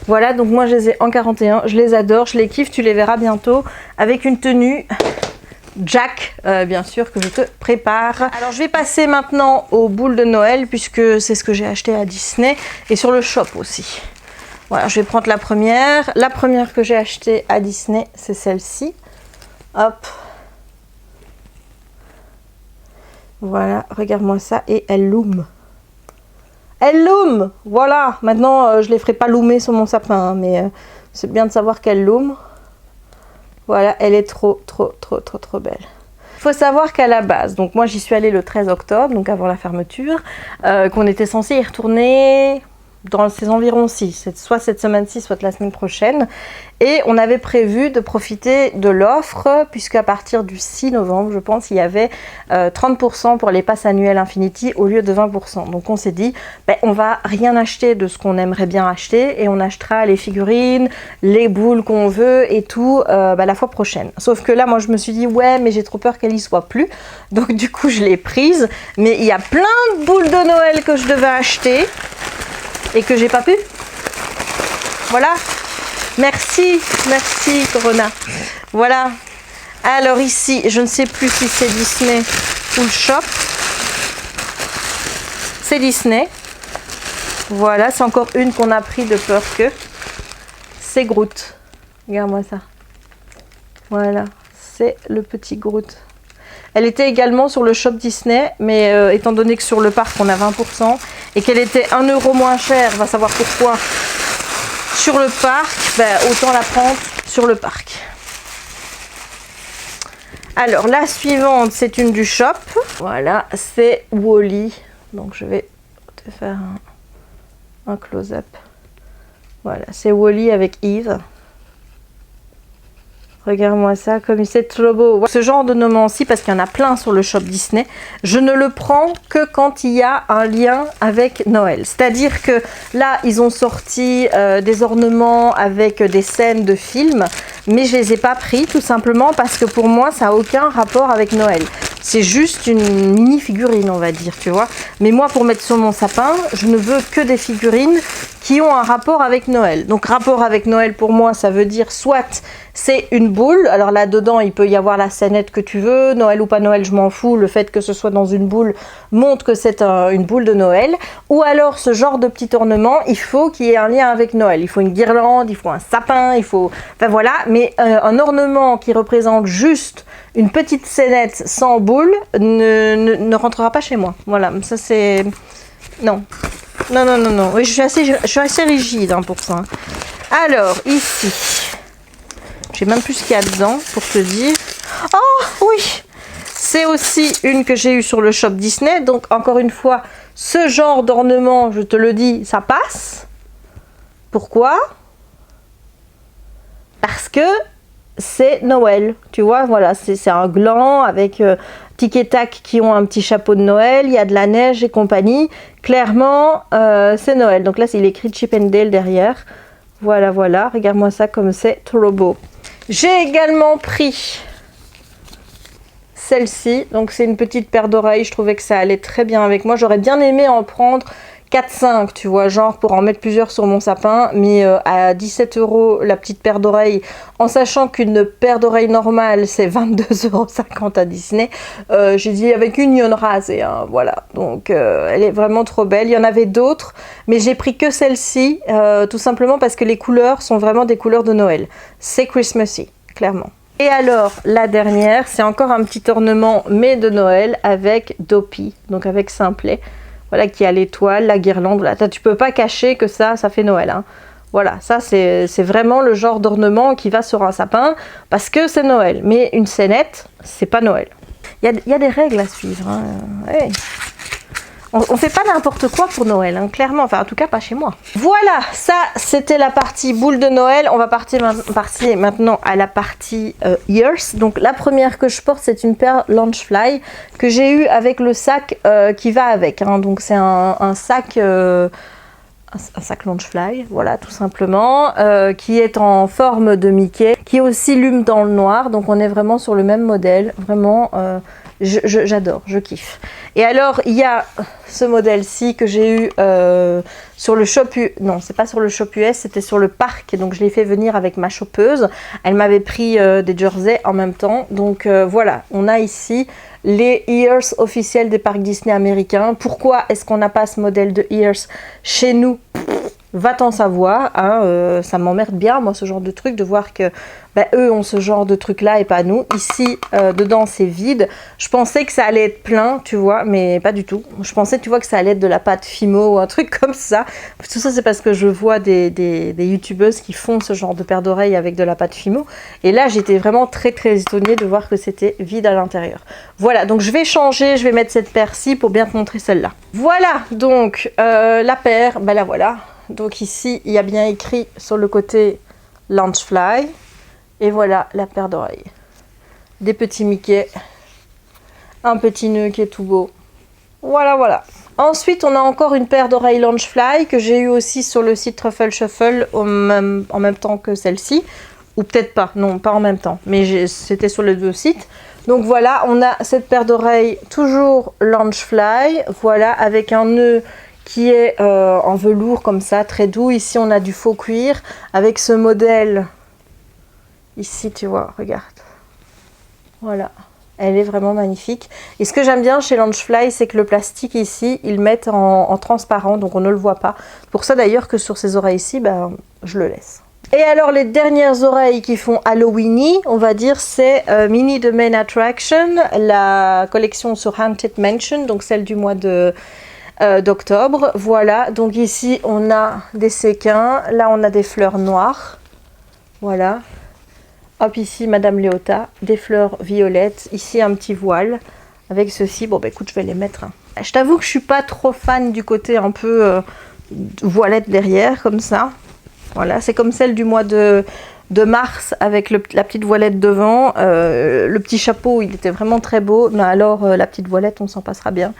Voilà, donc moi, je les ai en 41. Je les adore. Je les kiffe. Tu les verras bientôt avec une tenue Jack, bien sûr, que je te prépare. Alors, je vais passer maintenant aux boules de Noël puisque c'est ce que j'ai acheté à Disney et sur le shop aussi. Voilà, je vais prendre la première. La première que j'ai achetée à Disney, c'est celle-ci. Hop. Voilà, regarde-moi ça et elle loom. Elle loom. Voilà, maintenant je ne les ferai pas loomer sur mon sapin, hein, mais c'est bien de savoir qu'elle loom. Voilà, elle est trop belle. Il faut savoir qu'à la base, donc moi j'y suis allée le 13 octobre, donc avant la fermeture, qu'on était censé y retourner dans ces environs-ci, soit cette semaine-ci, soit la semaine prochaine. Et on avait prévu de profiter de l'offre, puisqu'à partir du 6 novembre, je pense, il y avait 30% pour les passes annuelles Infinity au lieu de 20%. Donc on s'est dit, on va rien acheter de ce qu'on aimerait bien acheter et on achètera les figurines, les boules qu'on veut et tout la fois prochaine. Sauf que là, moi, je me suis dit, ouais, mais j'ai trop peur qu'elle y soit plus. Donc du coup, je l'ai prise. Mais il y a plein de boules de Noël que je devais acheter et que j'ai pas pu. Voilà. Merci Corona. Voilà. Alors ici, je ne sais plus si c'est Disney ou le shop. C'est Disney. Voilà, c'est encore une qu'on a pris de peur que. C'est Groot. Regarde-moi ça. Voilà, c'est le petit Groot. Elle était également sur le shop Disney, mais étant donné que sur le parc on a 20%, et qu'elle était 1 euro moins chère, va savoir pourquoi, sur le parc, ben, autant la prendre sur le parc. Alors la suivante, c'est une du shop. Voilà, c'est Wally. Donc je vais te faire un close-up. Voilà, c'est Wally avec Eve. Regarde-moi ça, comme c'est trop beau. Ce genre de nomancie, parce qu'il y en a plein sur le shop Disney, je ne le prends que quand il y a un lien avec Noël. C'est-à-dire que là, ils ont sorti des ornements avec des scènes de films, mais je les ai pas pris tout simplement parce que pour moi, ça n'a aucun rapport avec Noël. C'est juste une mini figurine, on va dire, tu vois. Mais moi, pour mettre sur mon sapin, je ne veux que des figurines qui ont un rapport avec Noël. Donc, rapport avec Noël, pour moi, ça veut dire soit c'est une boule. Alors là, dedans, il peut y avoir la scénette que tu veux. Noël ou pas Noël, je m'en fous. Le fait que ce soit dans une boule montre que c'est une boule de Noël. Ou alors, ce genre de petit ornement, il faut qu'il y ait un lien avec Noël. Il faut une guirlande, il faut un sapin, il faut... Enfin, voilà. Mais un ornement qui représente juste une petite scénette sans boule ne rentrera pas chez moi. Voilà, ça c'est... Non. Non, non, non, non. Oui, je suis assez rigide hein, pour ça. Alors, ici, je sais même plus ce qu'il y a dedans pour te dire. Oh, oui! C'est aussi une que j'ai eue sur le shop Disney. Donc, encore une fois, ce genre d'ornement, je te le dis, ça passe. Pourquoi? Parce que c'est Noël, tu vois, voilà, c'est un gland avec tic et tac qui ont un petit chapeau de Noël, il y a de la neige et compagnie, clairement c'est Noël. Donc là il est écrit Chip 'n Dale derrière, voilà, voilà, regarde-moi ça comme c'est trop beau. J'ai également pris celle-ci, donc c'est une petite paire d'oreilles, je trouvais que ça allait très bien avec moi, j'aurais bien aimé en prendre 4-5, tu vois, genre pour en mettre plusieurs sur mon sapin, mais à 17 € la petite paire d'oreilles, en sachant qu'une paire d'oreilles normale c'est 22,50 € à Disney, j'ai dit avec une il y en aura assez, hein, voilà, donc elle est vraiment trop belle. Il y en avait d'autres, mais j'ai pris que celle-ci, tout simplement parce que les couleurs sont vraiment des couleurs de Noël, c'est Christmassy, clairement. Et alors, la dernière, c'est encore un petit ornement, mais de Noël, avec Dopey, donc avec Simplet. Voilà, qui a l'étoile, la guirlande, voilà. Tu peux pas cacher que ça fait Noël. Hein. Voilà, ça c'est vraiment le genre d'ornement qui va sur un sapin, parce que c'est Noël. Mais une scénette, c'est pas Noël. Il y a des règles à suivre. Hein. Ouais. On fait pas n'importe quoi pour Noël, hein, clairement. Enfin, en tout cas, pas chez moi. Voilà, ça, c'était la partie boule de Noël. On va partir maintenant à la partie ears. Donc, la première que je porte, c'est une paire Launchfly que j'ai eu avec le sac qui va avec. Hein. Donc, c'est un sac... un sac Launchfly, voilà, tout simplement, qui est en forme de Mickey, qui aussi lume dans le noir. Donc, on est vraiment sur le même modèle. Vraiment... j'adore, je kiffe. Et alors, il y a ce modèle-ci que j'ai eu sur le shop US. Non, c'est pas sur le shop US, c'était sur le parc. Donc, je l'ai fait venir avec ma chopeuse. Elle m'avait pris des jerseys en même temps. Donc, voilà, on a ici les ears officiels des parcs Disney américains. Pourquoi est-ce qu'on n'a pas ce modèle de ears chez nous? Va t'en savoir, hein, ça m'emmerde bien moi ce genre de truc, de voir que eux ont ce genre de truc là et pas nous. Ici dedans c'est vide, je pensais que ça allait être plein, tu vois, mais pas du tout. Je pensais, tu vois, que ça allait être de la pâte Fimo ou un truc comme ça. Tout ça c'est parce que je vois des youtubeuses qui font ce genre de paire d'oreilles avec de la pâte Fimo, et là j'étais vraiment très étonnée de voir que c'était vide à l'intérieur. Voilà, donc je vais changer, je vais mettre cette paire-ci pour bien te montrer celle-là. Voilà, donc la paire, ben la voilà. Donc ici, il y a bien écrit sur le côté Launchfly. Et voilà la paire d'oreilles. Des petits Mickey. Un petit nœud qui est tout beau. Voilà, voilà. Ensuite, on a encore une paire d'oreilles Launchfly que j'ai eu aussi sur le site Truffle Shuffle en même temps que celle-ci. Ou peut-être pas, non, pas en même temps. Mais c'était sur les deux sites. Donc voilà, on a cette paire d'oreilles toujours Launchfly. Voilà, avec un nœud qui est en velours comme ça, très doux. Ici, on a du faux cuir avec ce modèle. Ici, tu vois, regarde. Voilà, elle est vraiment magnifique. Et ce que j'aime bien chez Launchfly, c'est que le plastique ici, ils le mettent en transparent, donc on ne le voit pas. Pour ça d'ailleurs que sur ces oreilles-ci, ben, je le laisse. Et alors les dernières oreilles qui font Halloweeny, on va dire, c'est Minnie the Main Attraction, la collection sur Haunted Mansion, donc celle du mois de d'octobre. Voilà, donc ici on a des séquins, là on a des fleurs noires. Voilà. Hop, ici Madame Léota, des fleurs violettes. Ici un petit voile avec ceci. Bon, bah écoute, je vais les mettre. Hein. Je t'avoue que je suis pas trop fan du côté un peu voilette derrière, comme ça. Voilà, c'est comme celle du mois de mars avec la petite voilette devant. Le petit chapeau, il était vraiment très beau. Mais alors, la petite voilette, on s'en passera bien.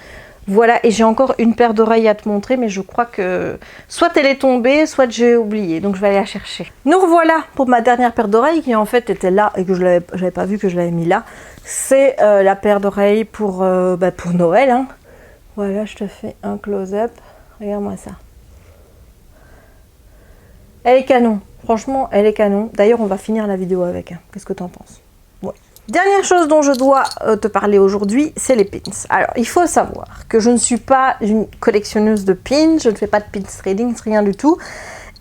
Voilà, et j'ai encore une paire d'oreilles à te montrer, mais je crois que soit elle est tombée, soit j'ai oublié, donc je vais aller la chercher. Nous revoilà pour ma dernière paire d'oreilles qui en fait était là et que je n'avais pas vu que je l'avais mis là. C'est la paire d'oreilles pour Noël. Hein. Voilà, je te fais un close-up. Regarde-moi ça. Elle est canon, franchement, elle est canon. D'ailleurs, on va finir la vidéo avec. Hein. Qu'est-ce que tu en penses? Ouais. Dernière chose dont je dois te parler aujourd'hui, c'est les pins. Alors, il faut savoir que je ne suis pas une collectionneuse de pins, je ne fais pas de pins trading, rien du tout.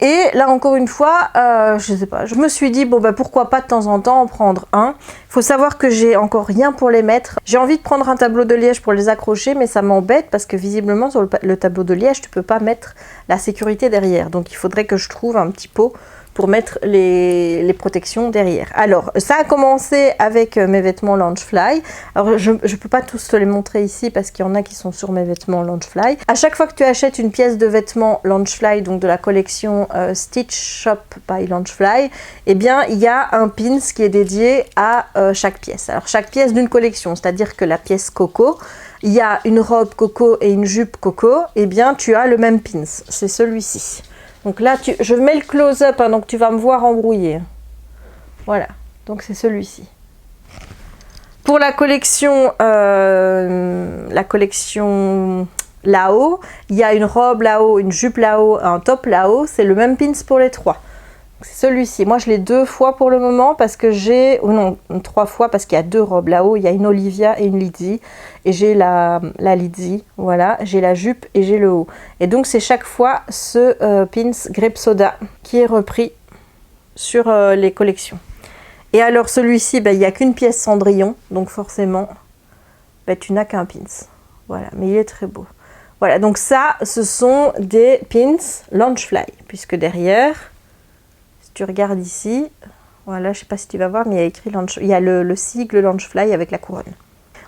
Et là, encore une fois, je sais pas, je me suis dit, bon, bah, pourquoi pas de temps en temps en prendre un. Il faut savoir que j'ai encore rien pour les mettre. J'ai envie de prendre un tableau de liège pour les accrocher, mais ça m'embête parce que visiblement, sur le tableau de liège, tu peux pas mettre la sécurité derrière. Donc, il faudrait que je trouve un petit pot pour mettre les protections derrière. Alors, ça a commencé avec mes vêtements Loungefly. Alors, je ne peux pas tous te les montrer ici parce qu'il y en a qui sont sur mes vêtements Loungefly. À chaque fois que tu achètes une pièce de vêtements Loungefly, donc de la collection Stitch Shop by Loungefly, eh bien, il y a un pins qui est dédié à chaque pièce. Alors, chaque pièce d'une collection, c'est-à-dire que la pièce Coco, il y a une robe Coco et une jupe Coco, eh bien, tu as le même pins. C'est celui-ci. Donc là, je mets le close-up, hein, donc tu vas me voir embrouiller. Voilà, donc c'est celui-ci. Pour la collection là-haut, il y a une robe là-haut, une jupe là-haut, un top là-haut. C'est le même pins pour les trois. C'est celui-ci. Moi, je l'ai 2 fois pour le moment parce que j'ai... Oh non, 3 fois parce qu'il y a 2 robes là-haut. Il y a une Olivia et une Lizzie. Et j'ai la Lizzie, voilà. J'ai la jupe et j'ai le haut. Et donc, c'est chaque fois ce pins Grape Soda qui est repris sur les collections. Et alors, celui-ci, ben, il n'y a qu'une pièce Cendrillon. Donc, forcément, ben, tu n'as qu'un pins. Voilà, mais il est très beau. Voilà, donc ça, ce sont des pins Loungefly. Puisque derrière... Tu regardes ici, voilà, je sais pas si tu vas voir, mais il y a écrit il y a le sigle Loungefly avec la couronne.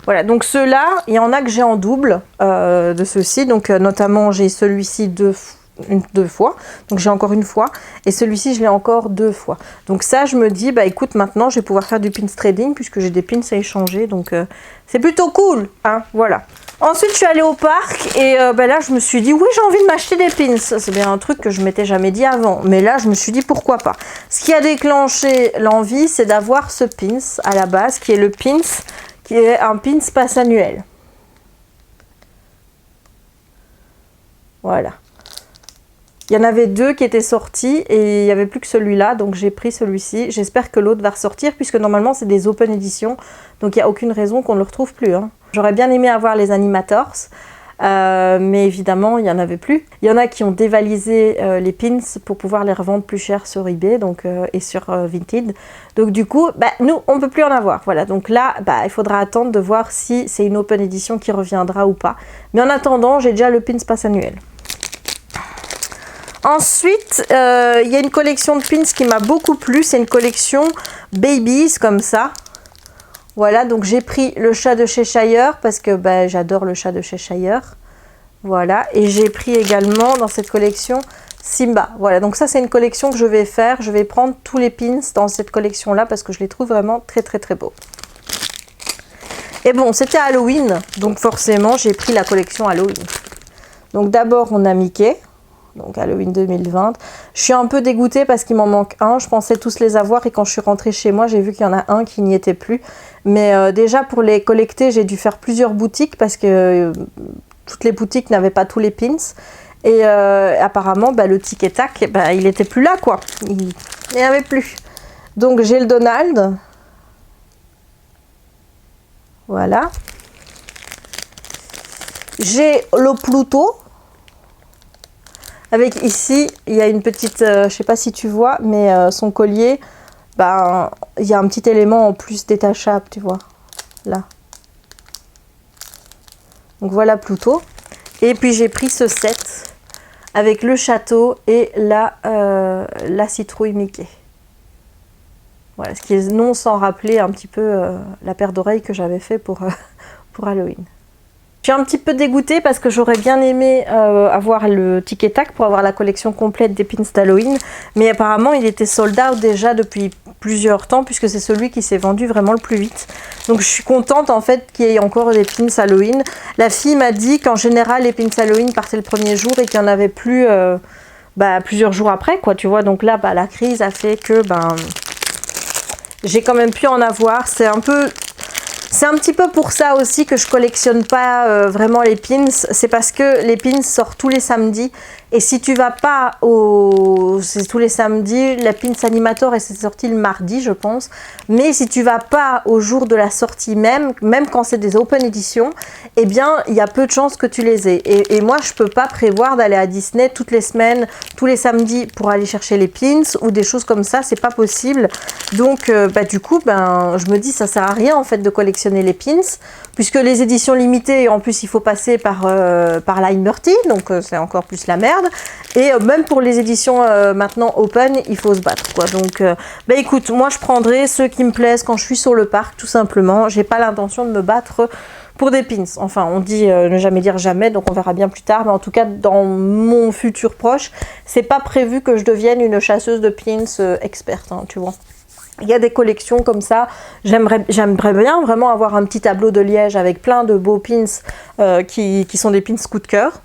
Voilà, donc ceux-là, il y en a que j'ai en double de ceux-ci, donc notamment j'ai celui-ci deux fois, donc j'ai encore une fois, et celui-ci je l'ai encore 2 fois. Donc ça, je me dis, bah écoute, maintenant je vais pouvoir faire du pins trading puisque j'ai des pins à échanger, donc c'est plutôt cool, hein, voilà. Ensuite, je suis allée au parc et là, je me suis dit, oui, j'ai envie de m'acheter des pins. C'est bien un truc que je m'étais jamais dit avant. Mais là, je me suis dit, pourquoi pas. Ce qui a déclenché l'envie, c'est d'avoir ce pins à la base, qui est le pins, qui est un pins passe annuel. Voilà. Il y en avait 2 qui étaient sortis et il n'y avait plus que celui-là, donc j'ai pris celui-ci. J'espère que l'autre va ressortir puisque normalement c'est des open editions, donc il n'y a aucune raison qu'on ne le retrouve plus. Hein. J'aurais bien aimé avoir les animators, mais évidemment il n'y en avait plus. Il y en a qui ont dévalisé les pins pour pouvoir les revendre plus cher sur eBay donc, et sur Vinted. Donc du coup, bah, nous on ne peut plus en avoir. Voilà, donc là bah, il faudra attendre de voir si c'est une open edition qui reviendra ou pas. Mais en attendant, j'ai déjà le pins pass annuel. Ensuite, il y a une collection de pins qui m'a beaucoup plu. C'est une collection Babies comme ça. Voilà, donc j'ai pris le chat de Cheshire parce que bah, j'adore le chat de Cheshire. Voilà, et j'ai pris également dans cette collection Simba. Voilà, donc ça c'est une collection que je vais faire. Je vais prendre tous les pins dans cette collection-là parce que je les trouve vraiment très très très beaux. Et bon, c'était Halloween, donc forcément j'ai pris la collection Halloween. Donc d'abord on a Mickey. Donc Halloween 2020. Je suis un peu dégoûtée parce qu'il m'en manque un. Je pensais tous les avoir et quand je suis rentrée chez moi, j'ai vu qu'il y en a un qui n'y était plus. Mais déjà pour les collecter, j'ai dû faire plusieurs boutiques parce que toutes les boutiques n'avaient pas tous les pins. Et apparemment, bah, le tic et tac, bah, il n'était plus là quoi. Il n'y avait plus. Donc j'ai le Donald. Voilà. J'ai le Pluto. Avec ici, il y a une petite, je ne sais pas si tu vois, mais son collier, ben, il y a un petit élément en plus détachable, tu vois, là. Donc voilà Pluto. Et puis j'ai pris ce set avec le château et la citrouille Mickey. Voilà, ce qui est non sans rappeler un petit peu la paire d'oreilles que j'avais fait pour Halloween. Je suis un petit peu dégoûtée parce que j'aurais bien aimé avoir le Tic et Tac pour avoir la collection complète des pins d'Halloween. Mais apparemment, il était sold out déjà depuis plusieurs temps puisque c'est celui qui s'est vendu vraiment le plus vite. Donc je suis contente en fait qu'il y ait encore des pins Halloween. La fille m'a dit qu'en général, les pins Halloween partaient le premier jour et qu'il n'y en avait plus plusieurs jours après, quoi, tu vois. Donc là, la crise a fait que j'ai quand même pu en avoir. C'est un petit peu pour ça aussi que je collectionne pas vraiment les pins. C'est parce que les pins sortent tous les samedis. Et si tu vas pas c'est tous les samedis, la pins Animator est sortie le mardi, je pense. Mais si tu vas pas au jour de la sortie même quand c'est des open editions, eh bien, il y a peu de chances que tu les aies. Et moi, je peux pas prévoir d'aller à Disney toutes les semaines, tous les samedis pour aller chercher les pins ou des choses comme ça. C'est pas possible. Donc, du coup, je me dis, ça sert à rien en fait de collectionner les pins, puisque les éditions limitées, en plus, il faut passer par Limerty, donc c'est encore plus la merde. Et même pour les éditions maintenant open, il faut se battre, quoi. Donc, écoute, moi je prendrai ceux qui me plaisent quand je suis sur le parc, tout simplement. J'ai pas l'intention de me battre pour des pins. Enfin, on dit ne jamais dire jamais, donc on verra bien plus tard. Mais en tout cas, dans mon futur proche, c'est pas prévu que je devienne une chasseuse de pins experte, hein, tu vois. Il y a des collections comme ça. J'aimerais bien vraiment avoir un petit tableau de liège avec plein de beaux pins qui sont des pins coup de cœur.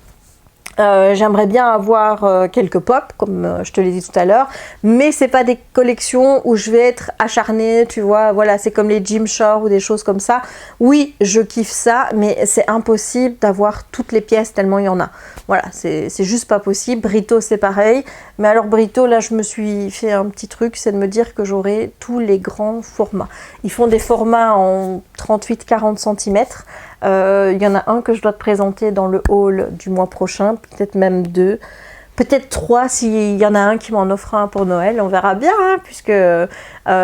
J'aimerais bien avoir quelques pop, comme je te l'ai dit tout à l'heure, mais c'est pas des collections où je vais être acharnée, tu vois, voilà, c'est comme les Gymshark ou des choses comme ça. Oui, je kiffe ça, mais c'est impossible d'avoir toutes les pièces tellement il y en a. Voilà, c'est juste pas possible. Brito, c'est pareil, mais alors Brito, là, je me suis fait un petit truc, c'est de me dire que j'aurai tous les grands formats. Ils font des formats en 38-40 cm. Il y en a un que je dois te présenter dans le haul du mois prochain, peut-être même 2, peut-être 3 s'il y en a un qui m'en offre un pour Noël, on verra bien, hein, puisque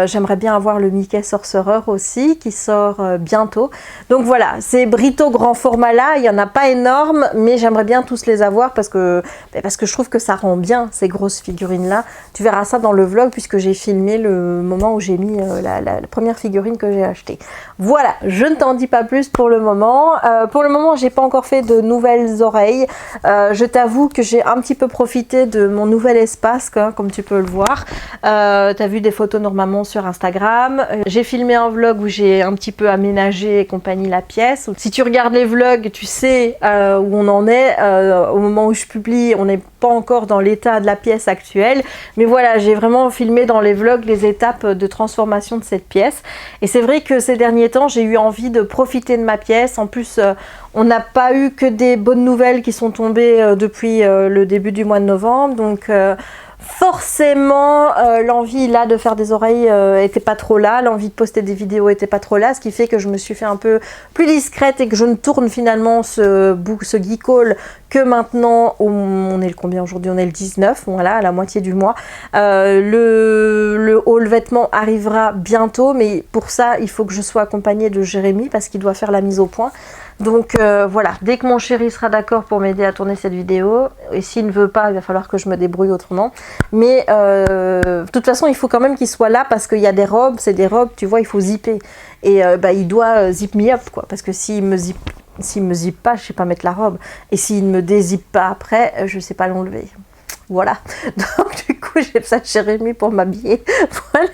j'aimerais bien avoir le Mickey Sorcerer aussi qui sort bientôt. Donc voilà, ces Brito grand format là, il n'y en a pas énorme, mais j'aimerais bien tous les avoir parce que je trouve que ça rend bien ces grosses figurines là. Tu verras ça dans le vlog puisque j'ai filmé le moment où j'ai mis la première figurine que j'ai achetée. Voilà, je ne t'en dis pas plus pour le moment. Pour le moment, j'ai pas encore fait de nouvelles oreilles. Je t'avoue que j'ai un petit peu profité de mon nouvel espace, quoi, comme tu peux le voir. T'as vu des photos normalement sur Instagram. J'ai filmé un vlog où j'ai un petit peu aménagé et compagnie la pièce. Si tu regardes les vlogs, tu sais où on en est. Au moment où je publie, on n'est pas encore dans l'état de la pièce actuelle. Mais voilà, j'ai vraiment filmé dans les vlogs les étapes de transformation de cette pièce. Et c'est vrai que ces derniers temps, j'ai eu envie de profiter de ma pièce. En plus, on n'a pas eu que des bonnes nouvelles qui sont tombées depuis le début du mois de novembre. Donc forcément, l'envie là de faire des oreilles était pas trop là, l'envie de poster des vidéos était pas trop là, ce qui fait que je me suis fait un peu plus discrète et que je ne tourne finalement ce geek haul que maintenant, on est le combien aujourd'hui? On est le 19, voilà, à la moitié du mois. Le haul vêtements arrivera bientôt, mais pour ça, il faut que je sois accompagnée de Jérémy parce qu'il doit faire la mise au point. Donc voilà, dès que mon chéri sera d'accord pour m'aider à tourner cette vidéo, et s'il ne veut pas, il va falloir que je me débrouille autrement. Mais de toute façon, il faut quand même qu'il soit là parce qu'il y a des robes, c'est des robes, tu vois, il faut zipper. Et il doit zip me up, quoi, parce que s'il me zippe pas, je sais pas mettre la robe. Et s'il ne me dézippe pas après, je sais pas l'enlever. Voilà, donc du coup j'ai besoin de Jérémy pour m'habiller. Voilà,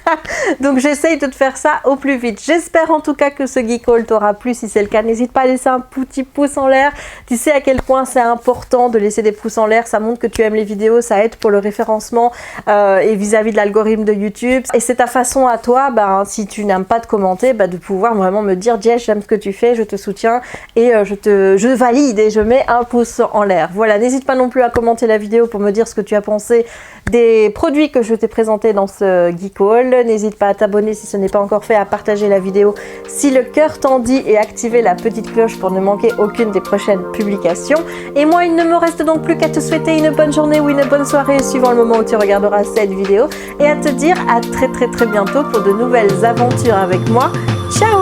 donc j'essaye de te faire ça au plus vite. J'espère en tout cas que ce geek haul t'aura plu. Si c'est le cas, n'hésite pas à laisser un petit pouce en l'air. Tu sais à quel point c'est important de laisser des pouces en l'air. Ça montre que tu aimes les vidéos, ça aide pour le référencement et vis-à-vis de l'algorithme de YouTube. Et c'est ta façon à toi, si tu n'aimes pas de commenter, de pouvoir vraiment me dire Jess, j'aime ce que tu fais, je te soutiens et je valide et je mets un pouce en l'air. Voilà, n'hésite pas non plus à commenter la vidéo pour me dire ce que tu as pensé des produits que je t'ai présentés dans ce geek haul. N'hésite pas à t'abonner si ce n'est pas encore fait, à partager la vidéo si le cœur t'en dit et activer la petite cloche pour ne manquer aucune des prochaines publications. Et moi, il ne me reste donc plus qu'à te souhaiter une bonne journée ou une bonne soirée suivant le moment où tu regarderas cette vidéo et à te dire à très bientôt pour de nouvelles aventures avec moi. Ciao!